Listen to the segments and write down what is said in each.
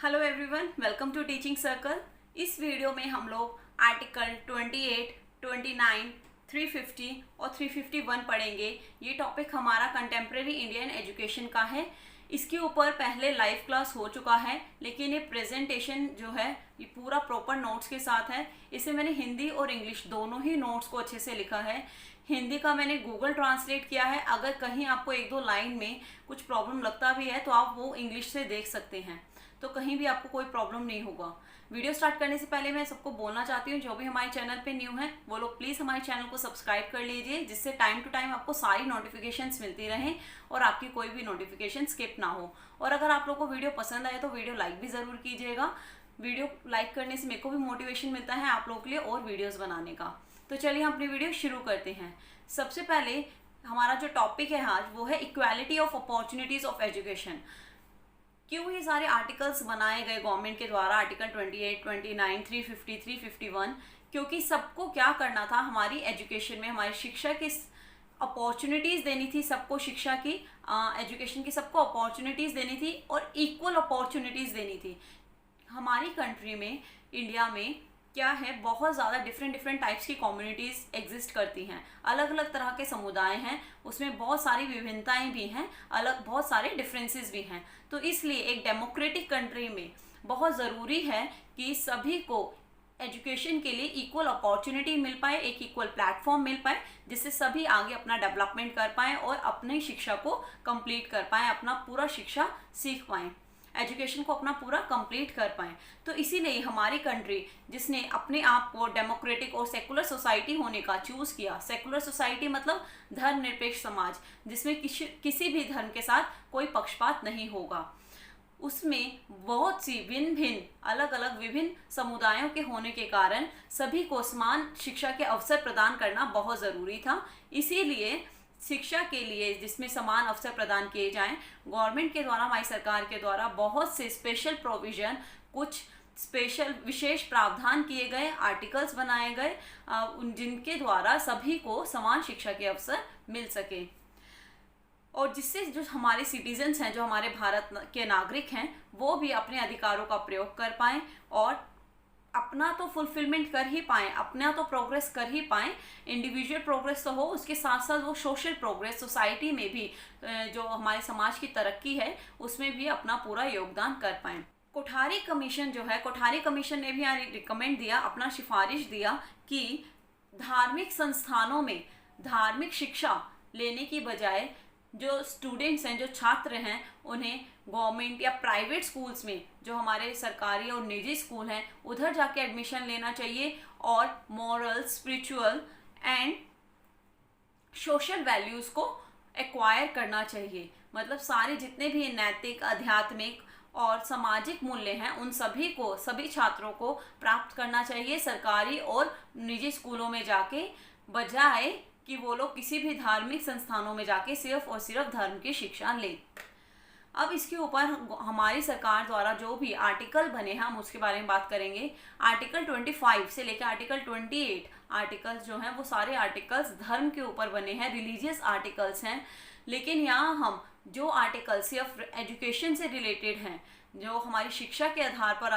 Hello everyone, welcome to teaching circle. इस video में हम लोग आर्टिकल 28, 29, 350 और 351 पढ़ेंगे। ये टॉपिक हमारा कंटेम्प्रेरी इंडियन एजुकेशन का है। इसके ऊपर पहले लाइव क्लास हो चुका है, लेकिन ये प्रेजेंटेशन जो है ये पूरा प्रॉपर नोट्स के साथ है। इसे मैंने हिंदी और इंग्लिश दोनों ही नोट्स को अच्छे से लिखा है। हिंदी का मैंने गूगल ट्रांसलेट किया है। अगर कहीं आपको एक दो लाइन में कुछ प्रॉब्लम लगता भी है तो आप वो इंग्लिश से देख सकते हैं, तो कहीं भी आपको कोई प्रॉब्लम नहीं होगा। वीडियो स्टार्ट करने से पहले मैं सबको बोलना चाहती हूँ, जो भी हमारे चैनल पे न्यू है वो लोग प्लीज़ हमारे चैनल को सब्सक्राइब कर लीजिए, जिससे टाइम टू टाइम आपको सारी नोटिफिकेशंस मिलती रहें और आपकी कोई भी नोटिफिकेशन स्किप ना हो। और अगर आप लोग को वीडियो पसंद आए तो वीडियो लाइक भी ज़रूर कीजिएगा। वीडियो लाइक करने से मेरे को भी मोटिवेशन मिलता है आप लोगों के लिए और वीडियोज़ बनाने का। तो चलिए हम अपनी वीडियो शुरू करते हैं। सबसे पहले हमारा जो टॉपिक है आज वो है equality of opportunities of education. क्यों ये सारे आर्टिकल्स बनाए गए गवर्नमेंट के द्वारा, आर्टिकल 28, 29, 350, 351, क्योंकि सबको क्या करना था, हमारी एजुकेशन में हमारी शिक्षा की अपॉर्चुनिटीज़ देनी थी, सबको शिक्षा की एजुकेशन की सबको अपॉर्चुनिटीज़ देनी थी और इक्वल अपॉर्चुनिटीज़ देनी थी। हमारी कंट्री में, इंडिया में क्या है, बहुत ज़्यादा डिफरेंट टाइप्स की कम्युनिटीज़ एग्जिस्ट करती हैं। अलग अलग तरह के समुदाय हैं, उसमें बहुत सारी विभिन्नताएं भी हैं, अलग बहुत सारे डिफरेंसेस भी हैं। तो इसलिए एक डेमोक्रेटिक कंट्री में बहुत ज़रूरी है कि सभी को एजुकेशन के लिए इक्वल अपॉर्चुनिटी मिल पाए, एक इक्वल प्लेटफॉर्म मिल पाए, जिससे सभी आगे अपना डेवलपमेंट कर पाएँ और अपनी शिक्षा को कंप्लीट कर पाएँ, अपना पूरा शिक्षा सीख पाएँ, एजुकेशन को अपना पूरा कंप्लीट कर पाएँ। तो इसीलिए हमारी कंट्री, जिसने अपने आप को डेमोक्रेटिक और सेकुलर सोसाइटी होने का चूज़ किया, सेकुलर सोसाइटी मतलब धर्मनिरपेक्ष समाज, जिसमें किसी भी धर्म के साथ कोई पक्षपात नहीं होगा, उसमें बहुत सी भिन्न भिन्न अलग अलग विभिन्न समुदायों के होने के कारण सभी को समान शिक्षा के अवसर प्रदान करना बहुत ज़रूरी था। इसीलिए शिक्षा के लिए जिसमें समान अवसर प्रदान किए जाएं, गवर्नमेंट के द्वारा, हमारी सरकार के द्वारा बहुत से स्पेशल प्रोविज़न, कुछ स्पेशल विशेष प्रावधान किए गए, आर्टिकल्स बनाए गए जिनके द्वारा सभी को समान शिक्षा के अवसर मिल सके और जिससे जो हमारे सिटीजन्स हैं, जो हमारे भारत के नागरिक हैं, वो भी अपने अधिकारों का प्रयोग कर पाएँ और अपना तो फुलफिलमेंट कर ही पाएँ, अपना तो प्रोग्रेस कर ही पाएँ। इंडिविजुअल प्रोग्रेस तो हो, उसके साथ साथ वो सोशल प्रोग्रेस, सोसाइटी में भी जो हमारे समाज की तरक्की है उसमें भी अपना पूरा योगदान कर पाएँ। कोठारी कमीशन जो है, कोठारी कमीशन ने भी यहाँ रिकमेंड दिया, अपना सिफारिश दिया कि धार्मिक संस्थानों में धार्मिक शिक्षा लेने की बजाय जो स्टूडेंट्स हैं, जो छात्र हैं, उन्हें गवर्नमेंट या प्राइवेट स्कूल्स में, जो हमारे सरकारी और निजी स्कूल हैं, उधर जाके एडमिशन लेना चाहिए और moral, spiritual and social values को एक्वायर करना चाहिए। मतलब सारे जितने भी नैतिक, आध्यात्मिक और सामाजिक मूल्य हैं, उन सभी को, सभी छात्रों को प्राप्त करना चाहिए सरकारी और निजी स्कूलों में जाके, बजाय कि वो लोग किसी भी धार्मिक संस्थानों में जाके सिर्फ और सिर्फ धर्म की शिक्षा लें। अब इसके ऊपर हमारी सरकार द्वारा जो भी आर्टिकल बने हैं, हम उसके बारे में बात करेंगे। आर्टिकल 25 से लेकर आर्टिकल 28 आर्टिकल्स जो हैं, वो सारे आर्टिकल्स धर्म के ऊपर बने हैं, रिलीजियस आर्टिकल्स हैं। लेकिन यहाँ हम जो आर्टिकल सिर्फ एजुकेशन से रिलेटेड हैं, जो हमारी शिक्षा के आधार पर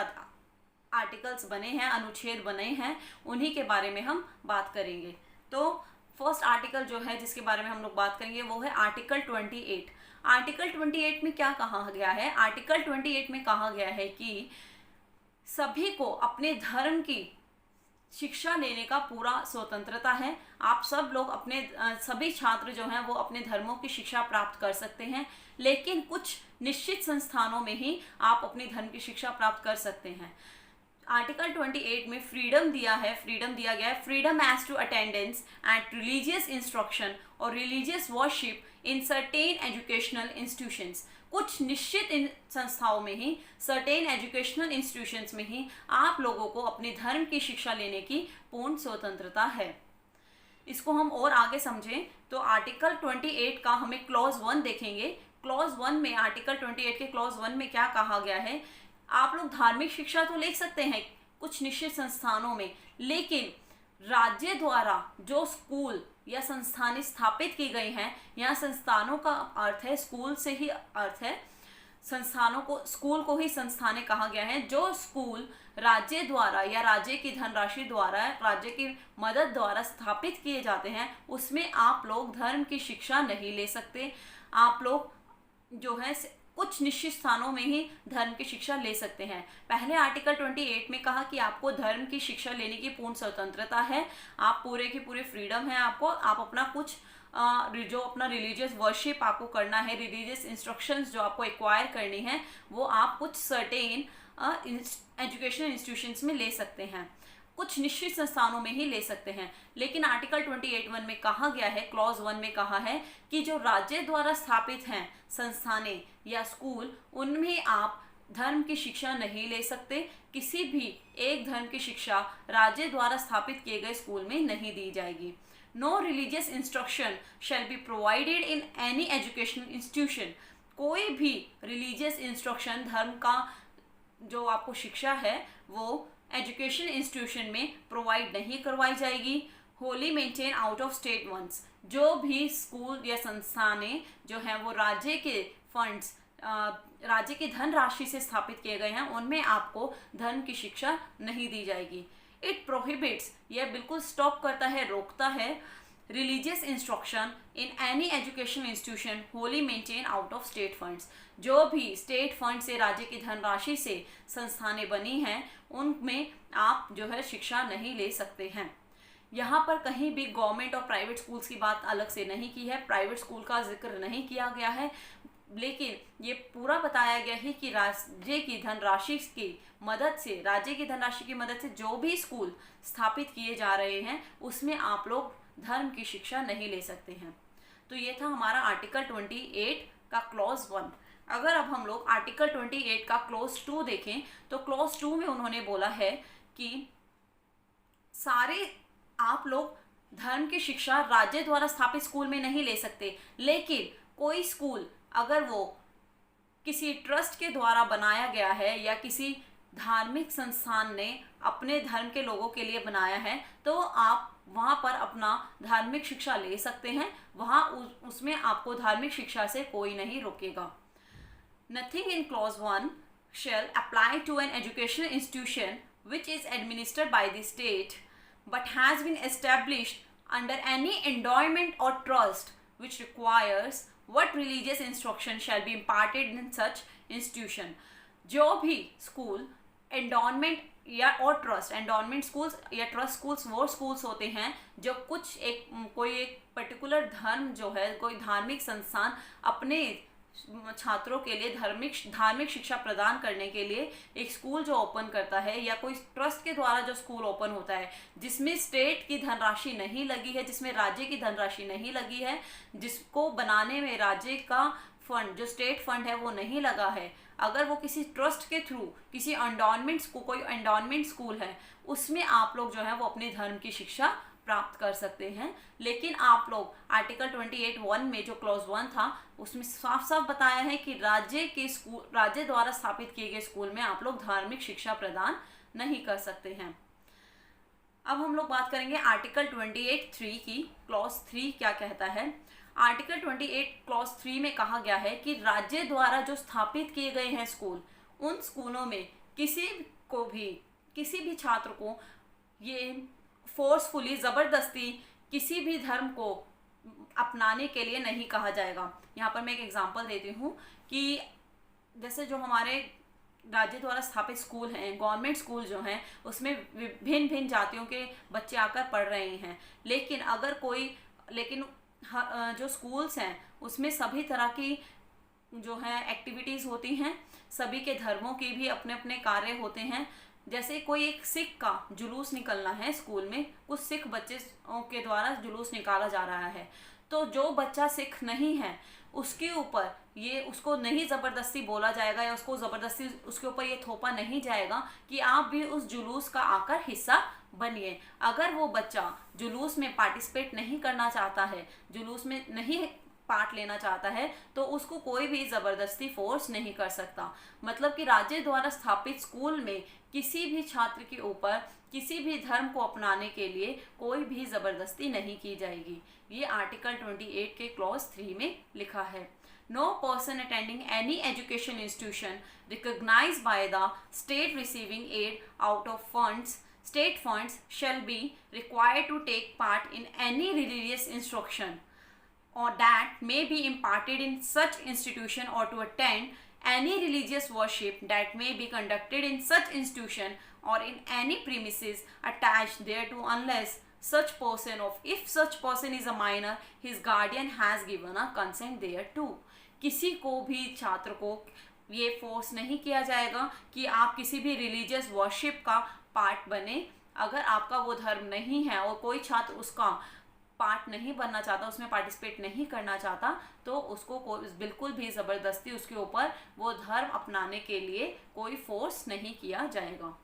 आर्टिकल्स बने हैं, अनुच्छेद बने हैं, उन्हीं के बारे में हम बात करेंगे। तो फर्स्ट आर्टिकल जो है जिसके बारे में हम लोग बात करेंगे वो है आर्टिकल 28। आर्टिकल 28 में क्या कहा गया है? आर्टिकल 28 में कहा गया है कि सभी को अपने धर्म की शिक्षा लेने का पूरा स्वतंत्रता है। आप सब लोग अपने सभी छात्र जो हैं वो अपने धर्मों की शिक्षा प्राप्त कर सकते हैं, लेकिन कुछ निश्चित संस्थानों में ही आप अपने धर्म की शिक्षा प्राप्त कर सकते हैं। आर्टिकल 28 में फ्रीडम दिया गया है, freedom as to attendance at religious instruction और religious worship in certain educational institutions. कुछ निश्चित संस्थाओं में ही, सर्टेन एजुकेशनल इंस्टीट्यूशंस में ही आप लोगों को अपने धर्म की शिक्षा लेने की पूर्ण स्वतंत्रता है। इसको हम और आगे समझें तो आर्टिकल 28 का हमें क्लॉज 1 देखेंगे। क्लॉज 1 में, आर्टिकल 28 के क्लॉज 1 में क्या कहा गया है? आप लोग धार्मिक शिक्षा तो ले सकते हैं कुछ निश्चित संस्थानों में, लेकिन राज्य द्वारा जो स्कूल या संस्थानें स्थापित की गई हैं, यहाँ संस्थानों का अर्थ है, स्कूल से ही अर्थ है, संस्थानों को, स्कूल को ही संस्थानें कहा गया है। जो स्कूल राज्य द्वारा या राज्य की धनराशि द्वारा, राज्य की मदद द्वारा स्थापित किए जाते हैं, उसमें आप लोग धर्म की शिक्षा नहीं ले सकते। आप लोग जो है कुछ निश्चित स्थानों में ही धर्म की शिक्षा ले सकते हैं। पहले आर्टिकल 28 में कहा कि आपको धर्म की शिक्षा लेने की पूर्ण स्वतंत्रता है, आप पूरे की पूरी फ्रीडम है आपको। आप अपना कुछ जो अपना रिलीजियस वर्शिप आपको करना है, रिलीजियस इंस्ट्रक्शंस जो आपको एक्वायर करनी है, वो आप कुछ सर्टेन एजुकेशनल इंस्टीट्यूशंस में ले सकते हैं, कुछ निश्चित संस्थानों में ही ले सकते हैं। लेकिन आर्टिकल 28(1) में कहा गया है, क्लॉज 1 में कहा है कि जो राज्य द्वारा स्थापित हैं संस्थानें या स्कूल, उनमें आप धर्म की शिक्षा नहीं ले सकते। किसी भी एक धर्म की शिक्षा राज्य द्वारा स्थापित किए गए स्कूल में नहीं दी जाएगी। No religious instruction shall be provided in any educational institution. कोई भी रिलीजियस इंस्ट्रक्शन, धर्म का जो आपको शिक्षा है, वो एजुकेशन इंस्टीट्यूशन में प्रोवाइड नहीं करवाई जाएगी। Wholly maintain out of state funds. जो भी स्कूल या संस्थानें जो हैं वो राज्य के फंड्स, राज्य की धनराशि से स्थापित किए गए हैं, उनमें आपको धर्म की शिक्षा नहीं दी जाएगी। इट प्रोहिबिट्स, यह बिल्कुल स्टॉप करता है, रोकता है, religious instruction in any educational institution Holi maintain out of state funds. जो भी स्टेट फंड से, राज्य की धनराशि से संस्थानें बनी हैं, उनमें आप जो है शिक्षा नहीं ले सकते हैं। यहाँ पर कहीं भी गवर्नमेंट और प्राइवेट स्कूल्स की बात अलग से नहीं की है, प्राइवेट स्कूल का जिक्र नहीं किया गया है, लेकिन ये पूरा बताया गया है कि राज्य की धनराशि की मदद से, राज्य की धनराशि की मदद से जो भी स्कूल स्थापित किए जा रहे हैं, उसमें आप लोग धर्म की शिक्षा नहीं ले सकते हैं। तो ये था हमारा आर्टिकल 28 का क्लॉज 1। अगर अब हम लोग आर्टिकल 28 का क्लॉज 2 देखें, तो क्लॉज 2 में उन्होंने बोला है कि सारे आप लोग धर्म की शिक्षा राज्य द्वारा स्थापित स्कूल में नहीं ले सकते, लेकिन कोई स्कूल अगर वो किसी ट्रस्ट के द्वारा बनाया गया है या किसी धार्मिक संस्थान ने अपने धर्म के लोगों के लिए बनाया है, तो आप वहाँ पर अपना धार्मिक शिक्षा ले सकते हैं। वहाँ उसमें आपको धार्मिक शिक्षा से कोई नहीं रोकेगा। Nothing in clause 1 shall apply to an educational institution which is administered by the state but has been established under any endowment or trust which requires what religious instruction shall be imparted in such institution। जो भी school endowment या और trust, endowment schools या trust schools वो schools होते हैं जो कुछ कोई एक पर्टिकुलर धर्म जो है, कोई धार्मिक संस्थान अपने छात्रों के लिए धार्मिक शिक्षा प्रदान करने के लिए एक स्कूल जो ओपन करता है, या कोई ट्रस्ट के द्वारा जो स्कूल ओपन होता है जिसमें स्टेट की धनराशि नहीं लगी है, जिसमें राज्य की धनराशि नहीं लगी है, जिसको बनाने में राज्य का फंड, जो स्टेट फंड है, वो नहीं लगा है, अगर वो किसी ट्रस्ट के थ्रू किसी कोई एंडोनमेंट स्कूल है, उसमें आप लोग जो है वो अपने धर्म की शिक्षा प्राप्त कर सकते हैं। लेकिन आप लोग आर्टिकल 28(1) में जो क्लॉज 1 था, उसमें साफ साफ बताया है कि राज्य द्वारा स्थापित किए गए स्कूल में आप लोग धार्मिक शिक्षा प्रदान नहीं कर सकते हैं। अब हम लोग बात करेंगे आर्टिकल 28(3) की। क्लॉज 3 क्या कहता है? आर्टिकल 28 क्लॉज 3 में कहा गया है कि राज्य द्वारा जो स्थापित किए गए हैं स्कूल, उन स्कूलों में किसी भी छात्र को ये फोर्सफुली, ज़बरदस्ती किसी भी धर्म को अपनाने के लिए नहीं कहा जाएगा। यहाँ पर मैं एक एग्जांपल देती हूँ कि जैसे जो हमारे राज्य द्वारा स्थापित स्कूल हैं, गवर्नमेंट स्कूल जो हैं, उसमें भिन्न जातियों के बच्चे आकर पढ़ रहे हैं, लेकिन जो स्कूल्स हैं उसमें सभी तरह की जो है एक्टिविटीज़ होती हैं, सभी के धर्मों के भी अपने अपने कार्य होते हैं। जैसे कोई एक सिख का जुलूस निकलना है स्कूल में, कुछ सिख बच्चे के द्वारा जुलूस निकाला जा रहा है, तो जो बच्चा सिख नहीं है उसके ऊपर उसको नहीं ज़बरदस्ती बोला जाएगा, या उसको ज़बरदस्ती उसके ऊपर ये थोपा नहीं जाएगा कि आप भी उस जुलूस का आकर हिस्सा बनिए। अगर वो बच्चा जुलूस में पार्टिसिपेट नहीं करना चाहता है, जुलूस में नहीं पार्ट लेना चाहता है, तो उसको कोई भी ज़बरदस्ती फोर्स नहीं कर सकता। मतलब कि राज्य द्वारा स्थापित स्कूल में किसी भी छात्र के ऊपर किसी भी धर्म को अपनाने के लिए कोई भी ज़बरदस्ती नहीं की जाएगी। ये आर्टिकल 28 के क्लॉज 3 में लिखा है। No person attending any education institution recognized by the state receiving aid out of state funds shall be required to take part in any religious instruction or that may be imparted in such institution or to attend any religious worship that may be conducted in such institution or in any premises attached thereto unless such person if such person is a minor his guardian has given a consent thereto। किसी को भी छात्र को ये force नहीं किया जाएगा कि आप किसी भी रिलीजियस वर्शिप का पार्ट बने। अगर आपका वो धर्म नहीं है और कोई छात्र उसका पार्ट नहीं बनना चाहता, उसमें पार्टिसिपेट नहीं करना चाहता, तो उसको बिल्कुल भी ज़बरदस्ती उसके ऊपर वो धर्म अपनाने के लिए कोई फोर्स नहीं किया जाएगा।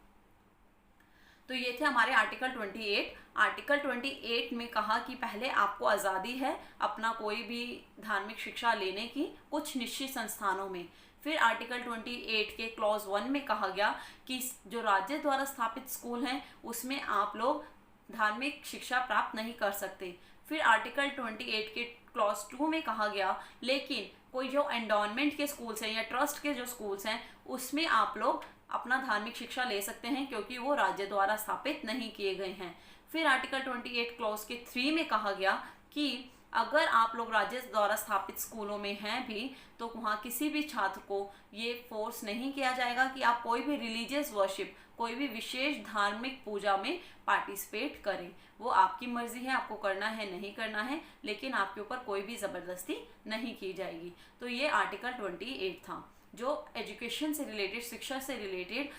तो ये थे हमारे आर्टिकल 28। आर्टिकल 28 में कहा कि पहले आपको आज़ादी है अपना कोई भी धार्मिक शिक्षा लेने की कुछ निश्चित संस्थानों में। फिर आर्टिकल 28 के क्लॉज 1 में कहा गया कि जो राज्य द्वारा स्थापित स्कूल हैं उसमें आप लोग धार्मिक शिक्षा प्राप्त नहीं कर सकते। फिर आर्टिकल 28 के क्लॉज 2 में कहा गया लेकिन कोई जो एंडोनमेंट के स्कूल्स हैं या ट्रस्ट के जो स्कूल्स हैं उसमें आप लोग अपना धार्मिक शिक्षा ले सकते हैं क्योंकि वो राज्य द्वारा स्थापित नहीं किए गए हैं। फिर आर्टिकल 28 क्लॉज के 3 में कहा गया कि अगर आप लोग राज्य द्वारा स्थापित स्कूलों में हैं भी तो वहाँ किसी भी छात्र को ये फोर्स नहीं किया जाएगा कि आप कोई भी रिलीजियस वर्शिप, कोई भी विशेष धार्मिक पूजा में पार्टिसिपेट करें। वो आपकी मर्जी है, आपको करना है नहीं करना है, लेकिन आपके ऊपर कोई भी ज़बरदस्ती नहीं की जाएगी। तो ये आर्टिकल 28 था जो एजुकेशन से रिलेटेड, शिक्षा से रिलेटेड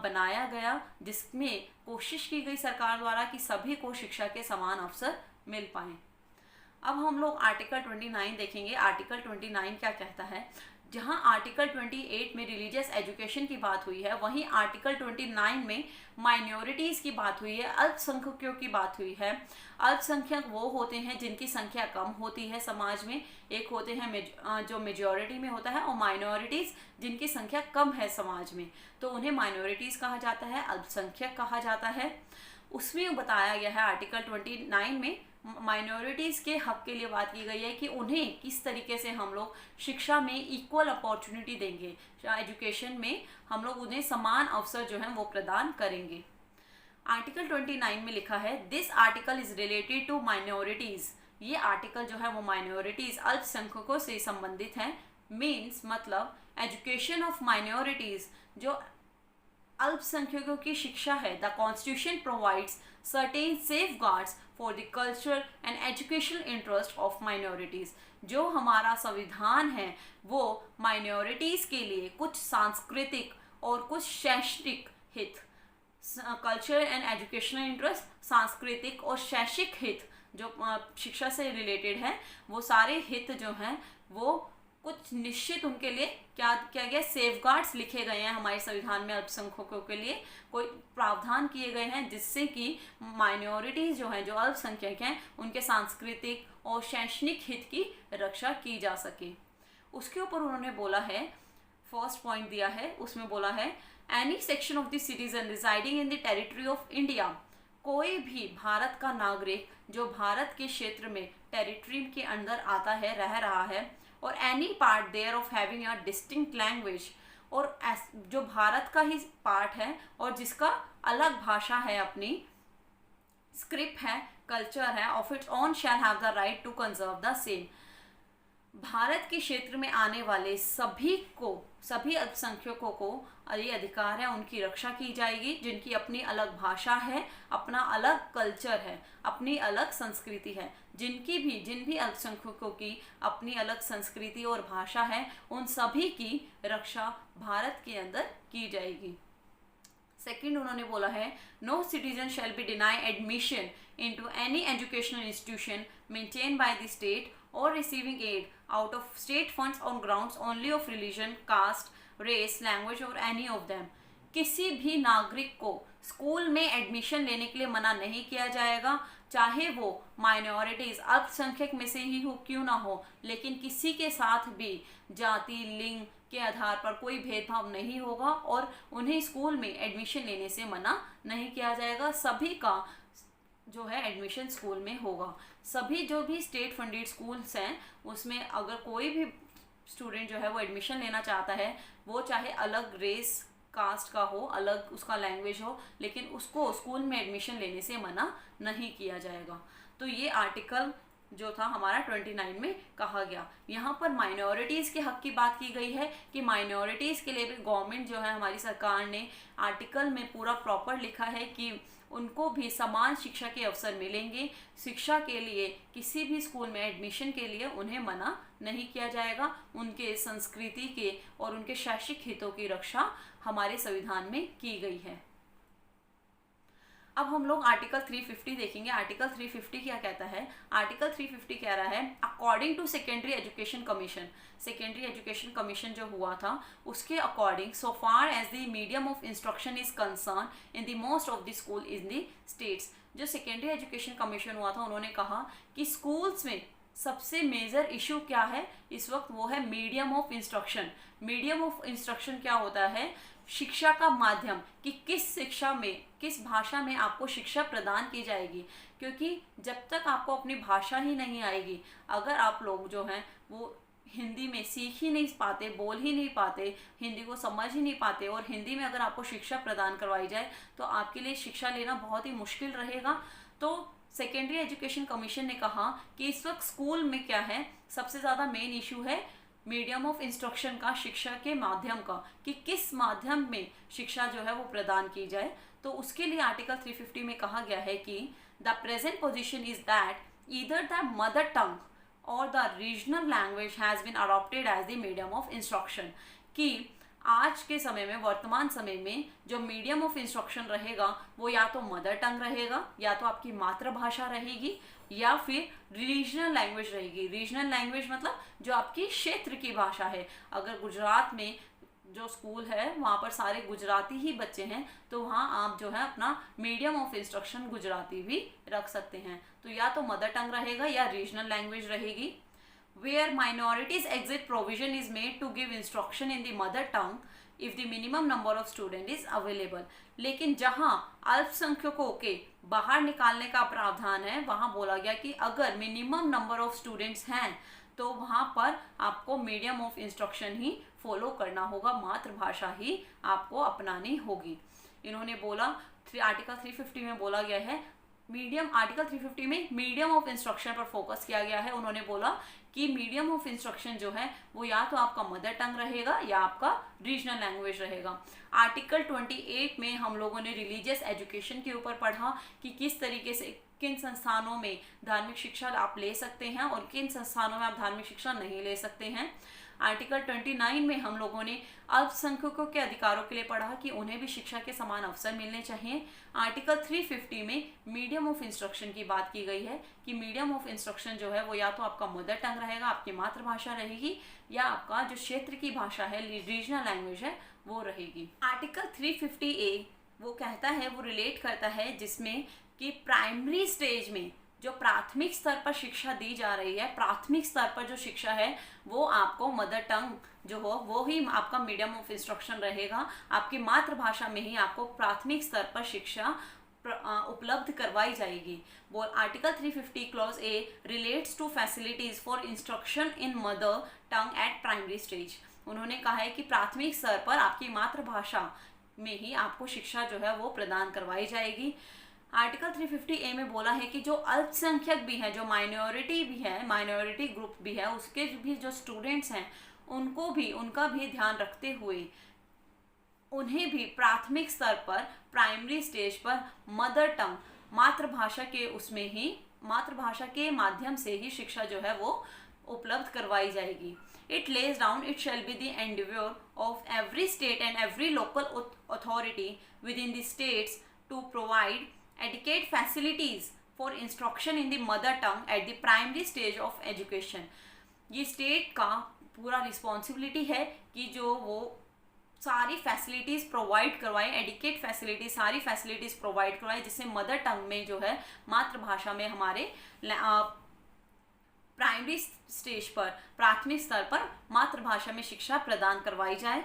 बनाया गया, जिसमें कोशिश की गई सरकार द्वारा कि सभी को शिक्षा के समान अवसर मिल पाएँ। अब हम लोग आर्टिकल 29 देखेंगे। आर्टिकल 29 क्या कहता है? जहां आर्टिकल 28 में रिलीजियस एजुकेशन की बात हुई है, वहीं आर्टिकल 29 में माइनॉरिटीज़ की बात हुई है, अल्पसंख्यकों की बात हुई है। अल्पसंख्यक वो होते हैं जिनकी संख्या कम होती है समाज में, एक होते हैं जो मेजॉरिटी में होता है, और माइनॉरिटीज़ जिनकी संख्या कम है समाज में, तो उन्हें माइनॉरिटीज़ कहा जाता है, अल्पसंख्यक कहा जाता है। उसमें बताया गया है आर्टिकल 29 में माइनॉरिटीज़ के हक के लिए बात की गई है कि उन्हें किस तरीके से हम लोग शिक्षा में इक्वल अपॉर्चुनिटी देंगे, एजुकेशन में हम लोग उन्हें समान अवसर जो हैं वो प्रदान करेंगे। आर्टिकल 29 में लिखा है this article is related to minorities. ये आर्टिकल जो है वो माइनॉरिटीज़, अल्पसंख्यकों से संबंधित है। मीन्स मतलब एजुकेशन ऑफ माइनॉरिटीज़, जो अल्पसंख्यकों की शिक्षा है, the constitution provides certain safeguards for the cultural and educational interest of minorities. जो हमारा संविधान है वो माइनॉरिटीज़ के लिए कुछ सांस्कृतिक और कुछ शैक्षणिक हित, कल्चरल एंड एजुकेशनल इंटरेस्ट, सांस्कृतिक और शैक्षिक हित जो शिक्षा से रिलेटेड है, वो सारे हित जो हैं वो कुछ निश्चित उनके लिए क्या गया, सेफगार्ड्स लिखे गए हैं हमारे संविधान में। अल्पसंख्यकों के लिए कोई प्रावधान किए गए हैं जिससे कि माइनॉरिटीज़ जो हैं, जो अल्पसंख्यक हैं, उनके सांस्कृतिक और शैक्षणिक हित की रक्षा की जा सके। उसके ऊपर उन्होंने बोला है, फर्स्ट पॉइंट दिया है, उसमें बोला है any section of the citizen residing in the territory of India, कोई भी भारत का नागरिक जो भारत के क्षेत्र में टेरिटरी के अंदर आता है, रह रहा है, और any part thereof having a distinct language, और जो भारत का ही पार्ट है और जिसका अलग भाषा है, अपनी स्क्रिप्ट है, कल्चर है, of its own shall have the right to conserve the same. Bharat के क्षेत्र में आने वाले सभी अल्पसंख्यकों को ये अधिकार है, उनकी रक्षा की जाएगी, जिनकी अपनी अलग भाषा है, अपना अलग कल्चर है, अपनी अलग संस्कृति है। जिन भी अल्पसंख्यकों की अपनी अलग संस्कृति और भाषा है, उन सभी की रक्षा भारत के अंदर की जाएगी। सेकंड उन्होंने बोला है no citizen shall be deny admission into any educational institution maintain by the state or receiving aid out of state funds on grounds only of religion, caste, race, language or any of them। किसी भी नागरिक को school में admission लेने के लिए मना नहीं किया जाएगा, चाहे वो माइनॉरिटीज़, अल्पसंख्यक में से ही हो क्यों ना हो, लेकिन किसी के साथ भी जाति, लिंग के आधार पर कोई भेदभाव नहीं होगा और उन्हें स्कूल में एडमिशन लेने से मना नहीं किया जाएगा। सभी का जो है एडमिशन स्कूल में होगा। सभी जो भी स्टेट फंडेड स्कूल्स हैं उसमें अगर कोई भी स्टूडेंट जो है वो एडमिशन लेना चाहता है, वो चाहे अलग रेस कास्ट का हो, अलग उसका लैंग्वेज हो, लेकिन उसको स्कूल में एडमिशन लेने से मना नहीं किया जाएगा। तो ये आर्टिकल जो था हमारा 29 में कहा गया। यहाँ पर माइनॉरिटीज़ के हक की बात की गई है कि माइनॉरिटीज़ के लिए भी गवर्नमेंट जो है, हमारी सरकार ने आर्टिकल में पूरा प्रॉपर लिखा है कि उनको भी समान शिक्षा के अवसर मिलेंगे। शिक्षा के लिए किसी भी स्कूल में एडमिशन के लिए उन्हें मना नहीं किया जाएगा। उनके संस्कृति के और उनके शैक्षिक हितों की रक्षा हमारे संविधान में की गई है। अब हम लोग आर्टिकल 350 देखेंगे। आर्टिकल 350 क्या कहता है? आर्टिकल 350 कह रहा है according to secondary education commission, secondary education commission जो हुआ था उसके according, so far as the medium of instruction is concern in the most of the school in the states. जो सेकेंडरी एजुकेशन कमीशन हुआ था उन्होंने कहा कि स्कूल्स में सबसे मेजर इशू क्या है इस वक्त, वो है medium of instruction. Medium of instruction क्या होता है? शिक्षा का माध्यम, कि किस शिक्षा में, किस भाषा में आपको शिक्षा प्रदान की जाएगी। क्योंकि जब तक आपको अपनी भाषा ही नहीं आएगी, अगर आप लोग जो हैं वो हिंदी में सीख ही नहीं पाते, बोल ही नहीं पाते, हिंदी को समझ ही नहीं पाते, और हिंदी में अगर आपको शिक्षा प्रदान करवाई जाए तो आपके लिए शिक्षा लेना बहुत ही मुश्किल रहेगा। तो सेकेंडरी एजुकेशन कमीशन ने कहा कि इस वक्त स्कूल में क्या है, सबसे ज़्यादा मेन इशू है मीडियम ऑफ इंस्ट्रक्शन का, शिक्षा के माध्यम का, कि किस माध्यम में शिक्षा जो है वो प्रदान की जाए। तो उसके लिए आर्टिकल 350 में कहा गया है कि the present position is that either the mother tongue और the regional language has been adopted as the medium of instruction, कि आज के समय में, वर्तमान समय में जो मीडियम ऑफ इंस्ट्रक्शन रहेगा वो या तो मदर टंग रहेगा, या तो आपकी मातृभाषा रहेगी, या फिर रीजनल लैंग्वेज रहेगी। रीजनल लैंग्वेज मतलब जो आपकी क्षेत्र की भाषा है। अगर गुजरात में जो स्कूल है वहाँ पर सारे गुजराती ही बच्चे हैं, तो वहाँ आप जो है अपना मीडियम ऑफ इंस्ट्रक्शन गुजराती भी रख सकते हैं। तो या तो मदर टंग रहेगा या रीजनल लैंग्वेज रहेगी। Where minorities exit provision is made to give instruction in the mother tongue if the minimum number of student is available। लेकिन जहाँ अल्पसंख्यकों के बाहर निकालने का प्रावधान है, वहाँ बोला गया कि अगर मिनिमम नंबर ऑफ स्टूडेंट्स हैं तो वहाँ पर आपको medium of instruction he follow करना होगा, मातृभाषा ही आपको अपनानी होगी। इन्होंने बोला, आर्टिकल 350 में बोला गया है मीडियम, आर्टिकल 350 में मीडियम ऑफ इंस्ट्रक्शन पर फोकस किया गया है। उन्होंने बोला कि मीडियम ऑफ इंस्ट्रक्शन जो है वो या तो आपका मदर टंग रहेगा या आपका रीजनल लैंग्वेज रहेगा। आर्टिकल 28 में हम लोगों ने रिलीजियस एजुकेशन के ऊपर पढ़ा कि किस तरीके से किन संस्थानों में धार्मिक शिक्षा आप ले सकते हैं और किन संस्थानों में आप धार्मिक शिक्षा नहीं ले सकते हैं। आर्टिकल 29 में हम लोगों ने अल्पसंख्यकों के अधिकारों के लिए पढ़ा कि उन्हें भी शिक्षा के समान अवसर मिलने चाहिए। आर्टिकल 350 में मीडियम ऑफ इंस्ट्रक्शन की बात की गई है कि मीडियम ऑफ इंस्ट्रक्शन जो है वो या तो आपका मदर टंग रहेगा, आपकी मातृभाषा रहेगी, या आपका जो क्षेत्र की भाषा है, रीजनल लैंग्वेज है, वो रहेगी। आर्टिकल 350A वो कहता है, वो रिलेट करता है जिसमें कि प्राइमरी स्टेज में जो प्राथमिक स्तर पर शिक्षा दी जा रही है, प्राथमिक स्तर पर जो शिक्षा है वो आपको मदर टंग जो हो वो ही आपका मीडियम ऑफ इंस्ट्रक्शन रहेगा। आपकी मातृभाषा में ही आपको प्राथमिक स्तर पर शिक्षा उपलब्ध करवाई जाएगी। वो article 350 clause A relates to facilities for instruction in mother tongue at primary stage. उन्होंने कहा है कि प्राथमिक स्तर पर आपकी मातृभाषा में ही आपको शिक्षा जो है वो प्रदान करवाई जाएगी। आर्टिकल 350A में बोला है कि जो अल्पसंख्यक भी है, जो माइनॉरिटी भी है, माइनॉरिटी ग्रुप भी है, उसके भी जो स्टूडेंट्स हैं उनको भी, उनका भी ध्यान रखते हुए उन्हें भी प्राथमिक स्तर पर, प्राइमरी स्टेज पर मदर टंग, मातृभाषा के उसमें ही, मातृभाषा के माध्यम से ही शिक्षा जो है वो उपलब्ध करवाई जाएगी। It lays down it shall be the endeavor of every state and every local authority within the states to provide adequate facilities for instruction in the mother tongue at the primary stage of education। ये state का पूरा responsibility है कि जो वो सारी facilities provide करवाएं, adequate facilities, सारी फैसिलिटीज़ प्रोवाइड करवाएं जिससे मदर टंग में जो है, मातृभाषा में हमारे प्राइमरी स्टेज पर, प्राथमिक स्तर पर मातृभाषा में शिक्षा प्रदान करवाई जाए।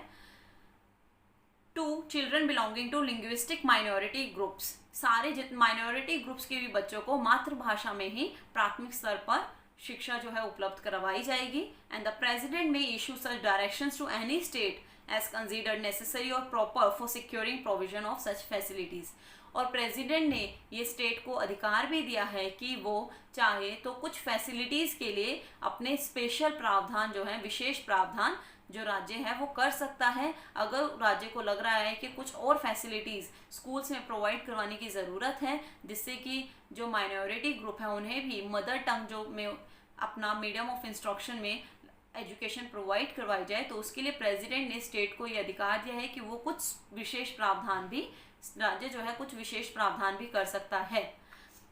To children belonging to linguistic minority groups, सारे माइनॉरिटी ग्रुप्स के भी बच्चों को मातृभाषा में ही प्राथमिक स्तर पर शिक्षा जो है उपलब्ध करवाई जाएगी। And the president may issue such directions to any state as considered necessary और proper for securing provision of such facilities. और प्रेसिडेंट ने ये स्टेट को अधिकार भी दिया है कि वो चाहे तो कुछ फैसिलिटीज़ के लिए अपने स्पेशल प्रावधान जो है, विशेष प्रावधान जो राज्य है वो कर सकता है। अगर राज्य को लग रहा है कि कुछ और फैसिलिटीज़ स्कूल्स में प्रोवाइड करवाने की ज़रूरत है, जिससे कि जो माइनॉरिटी ग्रुप है उन्हें भी मदर टंग जो में अपना मीडियम ऑफ इंस्ट्रक्शन में एजुकेशन प्रोवाइड करवाई जाए, तो उसके लिए प्रेसिडेंट ने स्टेट को ये अधिकार दिया है कि वो कुछ विशेष प्रावधान भी, राज्य जो है कुछ विशेष प्रावधान भी कर सकता है,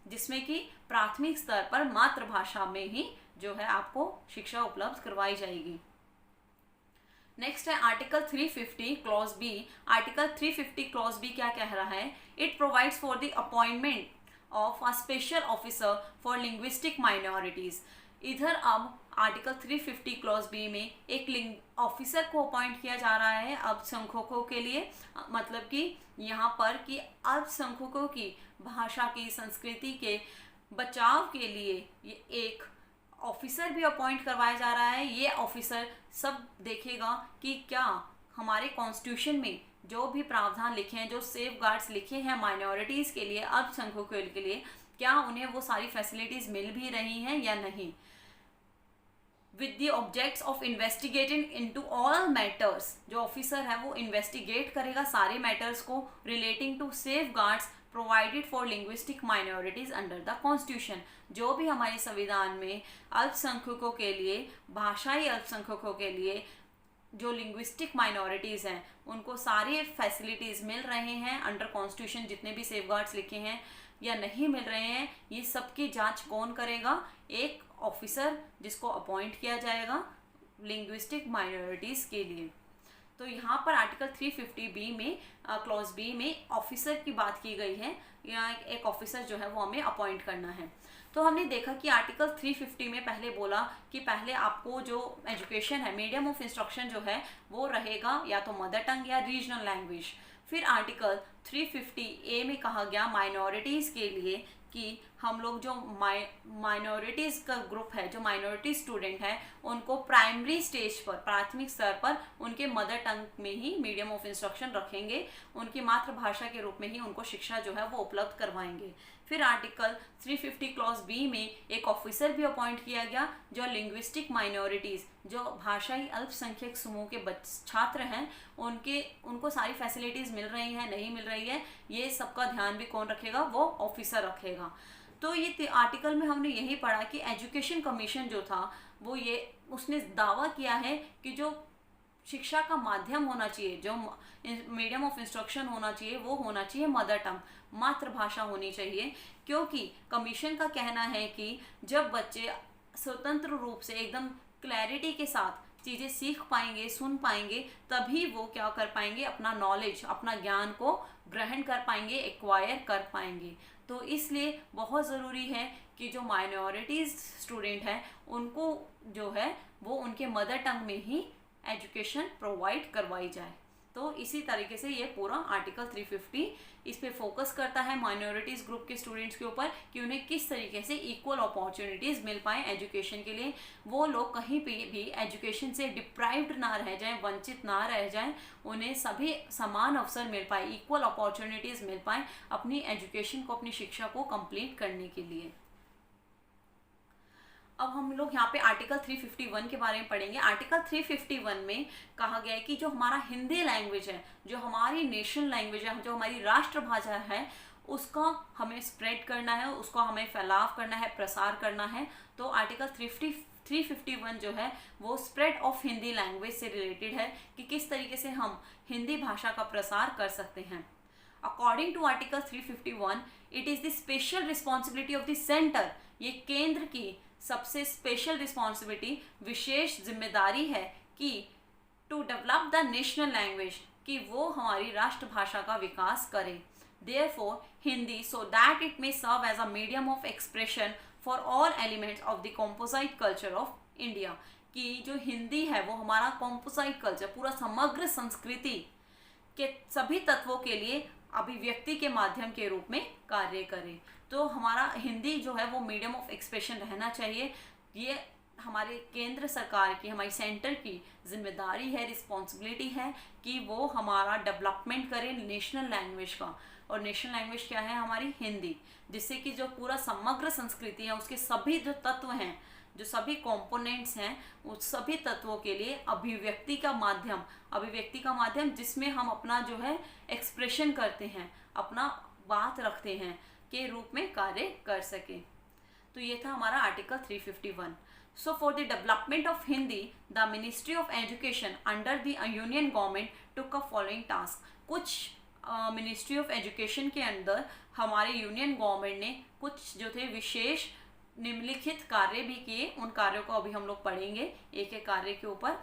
जिसमें कि प्राथमिक स्तर पर मातृभाषा में ही जो है आपको शिक्षा उपलब्ध करवाई जाएगी। नेक्स्ट है article 350 clause B. Article 350 clause B क्या कह रहा है? It provides for the appointment of a special officer for linguistic minorities. इधर अब आर्टिकल 350 क्लॉज बी में एक ऑफिसर को अपॉइंट किया जा रहा है अल्पसंख्यकों के लिए, मतलब कि यहाँ पर कि अल्पसंख्यकों की भाषा की संस्कृति के बचाव के लिए ये एक ऑफिसर भी अपॉइंट करवाया जा रहा है। ये ऑफिसर सब देखेगा कि क्या हमारे कॉन्स्टिट्यूशन में जो भी प्रावधान लिखे हैं, जो सेफ गार्ड्स लिखे हैं माइनॉरिटीज़ के लिए, अल्पसंख्यकों के लिए, क्या उन्हें वो सारी फैसिलिटीज़ मिल भी रही हैं या नहीं। With the objects of investigating into all matters, जो ऑफिसर है वो इन्वेस्टिगेट करेगा सारे मैटर्स को relating to safeguards provided for linguistic minorities under the constitution. जो भी हमारे संविधान में अल्पसंख्यकों के लिए, भाषाई अल्पसंख्यकों के लिए जो लिंग्विस्टिक माइनॉरिटीज़ हैं उनको सारी फैसिलिटीज़ मिल रहे हैं अंडर कॉन्स्टिट्यूशन, जितने भी सेफ गार्ड्स लिखे हैं या नहीं मिल रहे हैं, ये सब की जांच कौन करेगा? एक ऑफिसर जिसको अपॉइंट किया जाएगा लिंग्विस्टिक माइनॉरिटीज़ के लिए। तो यहाँ पर आर्टिकल 350 बी में क्लॉज बी में ऑफिसर की बात की गई है, यहाँ एक ऑफिसर जो है वो हमें अपॉइंट करना है। तो हमने देखा कि आर्टिकल 350 में पहले बोला कि पहले आपको जो एजुकेशन है, मीडियम ऑफ इंस्ट्रक्शन जो है वो रहेगा या तो मदर टंग या रीजनल लैंग्वेज। फिर आर्टिकल 350 ए में कहा गया माइनॉरिटीज़ के लिए कि हम लोग जो माइनॉरिटीज़ का ग्रुप है, जो माइनॉरिटी स्टूडेंट है, उनको प्राइमरी स्टेज पर, प्राथमिक स्तर पर उनके मदर टंग में ही मीडियम ऑफ इंस्ट्रक्शन रखेंगे, उनकी मातृभाषा के रूप में ही उनको शिक्षा जो है वो उपलब्ध करवाएंगे। फिर आर्टिकल 350 क्लॉज बी में एक ऑफिसर भी अपॉइंट किया गया जो लिंग्विस्टिक माइनॉरिटीज़, जो भाषाई अल्पसंख्यक समूह के छात्र हैं, उनको सारी फैसिलिटीज़ मिल रही हैं नहीं मिल रही है, ये सबका ध्यान भी कौन रखेगा? वो ऑफिसर रखेगा। तो ये आर्टिकल में हमने यही पढ़ा कि एजुकेशन कमीशन जो था वो उसने दावा किया है कि जो शिक्षा का माध्यम होना चाहिए, जो मीडियम ऑफ इंस्ट्रक्शन होना चाहिए, वो होना चाहिए मदर टंग, मातृभाषा होनी चाहिए। क्योंकि कमीशन का कहना है कि जब बच्चे स्वतंत्र रूप से एकदम क्लैरिटी के साथ चीज़ें सीख पाएंगे, सुन पाएंगे, तभी वो क्या कर पाएंगे? अपना नॉलेज, अपना ज्ञान को ग्रहण कर पाएंगे, एक्वायर कर पाएंगे। तो इसलिए बहुत ज़रूरी है कि जो माइनॉरिटीज़ स्टूडेंट हैं उनको जो है वो उनके मदर टंग में ही एजुकेशन प्रोवाइड करवाई जाए। तो इसी तरीके से ये पूरा आर्टिकल 350 इस पे फोकस करता है माइनॉरिटीज़ ग्रुप के स्टूडेंट्स के ऊपर कि उन्हें किस तरीके से इक्वल अपॉर्चुनिटीज़ मिल पाए एजुकेशन के लिए, वो लोग कहीं पे भी एजुकेशन से डिप्राइव्ड ना रह जाएं, वंचित ना रह जाएं, उन्हें सभी समान अवसर मिल पाए, इक्वल अपॉर्चुनिटीज़ मिल पाए अपनी एजुकेशन को, अपनी शिक्षा को कंप्लीट करने के लिए। अब हम लोग यहाँ पे आर्टिकल 351 के बारे में पढ़ेंगे। आर्टिकल 351 में कहा गया है कि जो हमारा हिंदी लैंग्वेज है, जो हमारी नेशनल लैंग्वेज है, जो हमारी राष्ट्रभाषा है, उसका हमें स्प्रेड करना है, उसको हमें फैलाव करना है, प्रसार करना है। तो आर्टिकल 351 जो है वो स्प्रेड ऑफ हिंदी लैंग्वेज से रिलेटेड है कि किस तरीके से हम हिंदी भाषा का प्रसार कर सकते हैं। According to article 351 it is the special responsibility of the centre, ये केंद्र की सबसे स्पेशल रिस्पॉन्सिबिलिटी, विशेष जिम्मेदारी है कि to develop the national language, कि वो हमारी राष्ट्रभाषा का विकास करे। Therefore Hindi, so that it may serve as a medium of expression for all elements of the composite culture of India, कि जो हिंदी है वो हमारा कॉम्पोजिट कल्चर, पूरा समग्र संस्कृति के सभी तत्वों के लिए अभिव्यक्ति के माध्यम के रूप में कार्य करे। तो हमारा हिंदी जो है वो मीडियम ऑफ एक्सप्रेशन रहना चाहिए ये हमारे केंद्र सरकार की, हमारी सेंटर की जिम्मेदारी है, रिस्पॉन्सिबिलिटी है कि वो हमारा डेवलपमेंट करे नेशनल लैंग्वेज का। और नेशनल लैंग्वेज क्या है? हमारी हिंदी, जिससे कि जो पूरा समग्र संस्कृति है उसके सभी जो तत्व हैं, जो सभी कंपोनेंट्स हैं, उस सभी तत्वों के लिए अभिव्यक्ति का माध्यम जिसमें हम अपना जो है एक्सप्रेशन करते हैं, अपना बात रखते हैं के रूप में कार्य कर सके। तो ये था हमारा article 351। So for the development of Hindi, the Ministry of Education under the Union Government took a following task। कुछ मिनिस्ट्री ऑफ एजुकेशन के अंदर हमारे यूनियन गवर्नमेंट ने कुछ जो थे विशेष निम्नलिखित कार्य भी किए। उन कार्यों को अभी हम लोग पढ़ेंगे एक एक कार्य के ऊपर।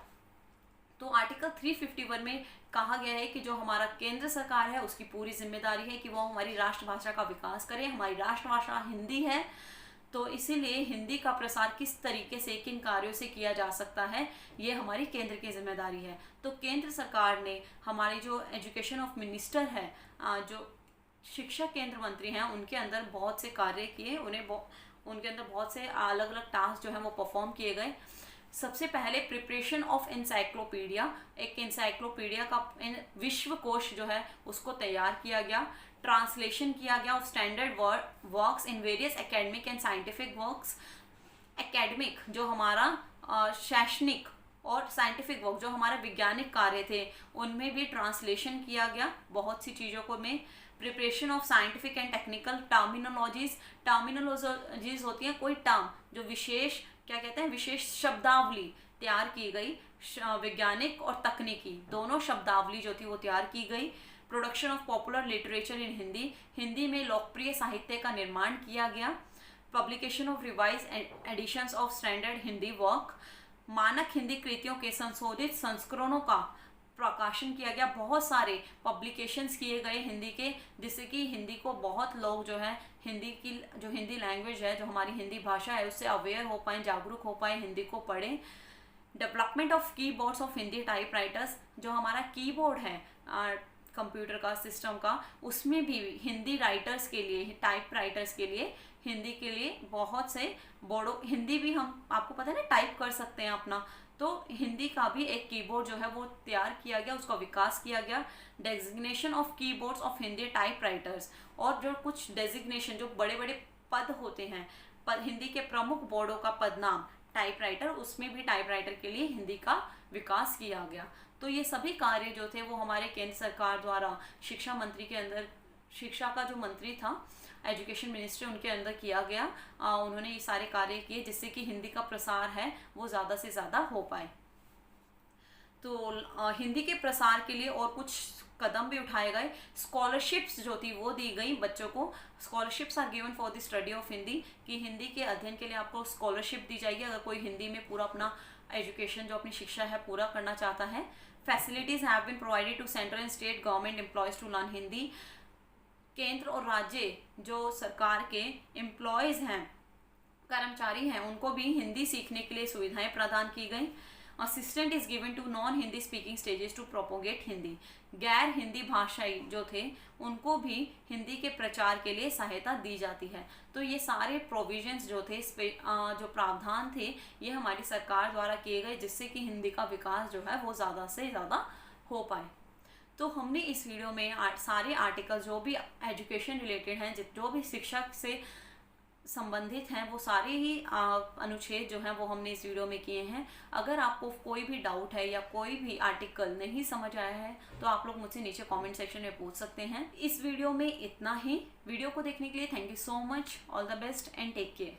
तो आर्टिकल 351 में कहा गया है कि जो हमारा केंद्र सरकार है उसकी पूरी जिम्मेदारी है कि वो हमारी राष्ट्रभाषा का विकास करे। हमारी राष्ट्रभाषा हिंदी है, तो इसीलिए हिंदी का प्रसार किस तरीके से, किन कार्यों से किया जा सकता है, ये हमारी केंद्र की जिम्मेदारी है। तो केंद्र सरकार ने हमारे जो एजुकेशन ऑफ मिनिस्टर है, जो शिक्षा केंद्र मंत्री हैं, उनके अंदर बहुत से कार्य किए, उनके अंदर बहुत से अलग अलग टास्क जो है वो परफॉर्म किए गए। सबसे पहले प्रिपरेशन ऑफ एनसाइक्लोपीडिया, एक एनसाइक्लोपीडिया का विश्वकोश जो है उसको तैयार किया गया। ट्रांसलेशन किया गया of standard works in various academic and scientific works. Academic जो हमारा शैक्षणिक और साइंटिफिक वर्क जो हमारे वैज्ञानिक कार्य थे उनमें भी ट्रांसलेशन किया गया बहुत सी चीज़ों को में। Preparation of scientific and technical terminologies होती हैं, कोई टर्म जो विशेष क्या कहते हैं, विशेष शब्दावली तैयार की गई। वैज्ञानिक और तकनीकी दोनों शब्दावली जो थी वो तैयार की गई। Production of popular literature in Hindi, Hindi में लोकप्रिय साहित्य का निर्माण किया गया। Publication of revise editions of standard Hindi work, मानक हिंदी कृतियों के संशोधित संस्करणों का प्रकाशन किया गया। बहुत सारे पब्लिकेशंस किए गए हिंदी के, जिससे कि हिंदी को बहुत लोग जो है हिंदी की जो हिंदी लैंग्वेज है, जो हमारी हिंदी भाषा है, उससे अवेयर हो पाएँ, जागरूक हो पाएँ, हिंदी को पढ़ें। Development of keyboards of Hindi typewriters, जो हमारा कीबोर्ड है कंप्यूटर का, सिस्टम का, उसमें भी हिंदी राइटर्स के लिए, टाइप राइटर्स के लिए, हिंदी के लिए बहुत से बोर्डो, हिंदी भी हम, आपको पता है ना, टाइप कर सकते हैं अपना, तो हिंदी का भी एक कीबोर्ड जो है वो तैयार किया गया, उसका विकास किया गया। Designation of keyboards of Hindi type writers, और जो कुछ डेजिग्नेशन, जो बड़े बड़े पद होते हैं, हिंदी के प्रमुख बोर्डों का पद नाम टाइप राइटर, उसमें भी टाइप राइटर के लिए हिंदी का विकास किया गया। तो ये सभी कार्य जो थे वो हमारे केंद्र सरकार द्वारा शिक्षा मंत्री के अंदर, शिक्षा का जो मंत्री था, एजुकेशन मिनिस्ट्री, उनके अंदर किया गया। उन्होंने ये सारे कार्य किए जिससे कि हिंदी का प्रसार है वो ज़्यादा से ज़्यादा हो पाए। तो हिंदी के प्रसार के लिए और कुछ कदम भी उठाए गए। स्कॉलरशिप्स जो थी वो दी गई बच्चों को। Scholarships are given for the study of Hindi, कि हिंदी के अध्ययन के लिए आपको स्कॉलरशिप दी जाएगी अगर कोई हिंदी में पूरा अपना एजुकेशन, जो अपनी शिक्षा है, पूरा करना चाहता है। Facilities have been provided to central and state government employees to learn Hindi. केंद्र और राज्य जो सरकार के एम्प्लॉयज़ हैं, कर्मचारी हैं, उनको भी हिंदी सीखने के लिए सुविधाएं प्रदान की गई। Assistant is given to non Hindi speaking states to propagate Hindi. गैर हिंदी भाषाई जो थे उनको भी हिंदी के प्रचार के लिए सहायता दी जाती है। तो ये सारे प्रोविजंस जो थे, जो प्रावधान थे, ये हमारी सरकार द्वारा किए गए जिससे कि हिंदी का विकास जो है वो ज़्यादा से ज़्यादा हो पाए। तो हमने इस वीडियो में सारे आर्टिकल जो भी एजुकेशन रिलेटेड हैं, जो भी शिक्षा से संबंधित हैं, वो सारे ही अनुच्छेद जो हैं वो हमने इस वीडियो में किए हैं। अगर आपको कोई भी डाउट है या कोई भी आर्टिकल नहीं समझ आया है तो आप लोग मुझसे नीचे कमेंट सेक्शन में पूछ सकते हैं। इस वीडियो में इतना ही। वीडियो को देखने के लिए thank you so much. All the best and take care.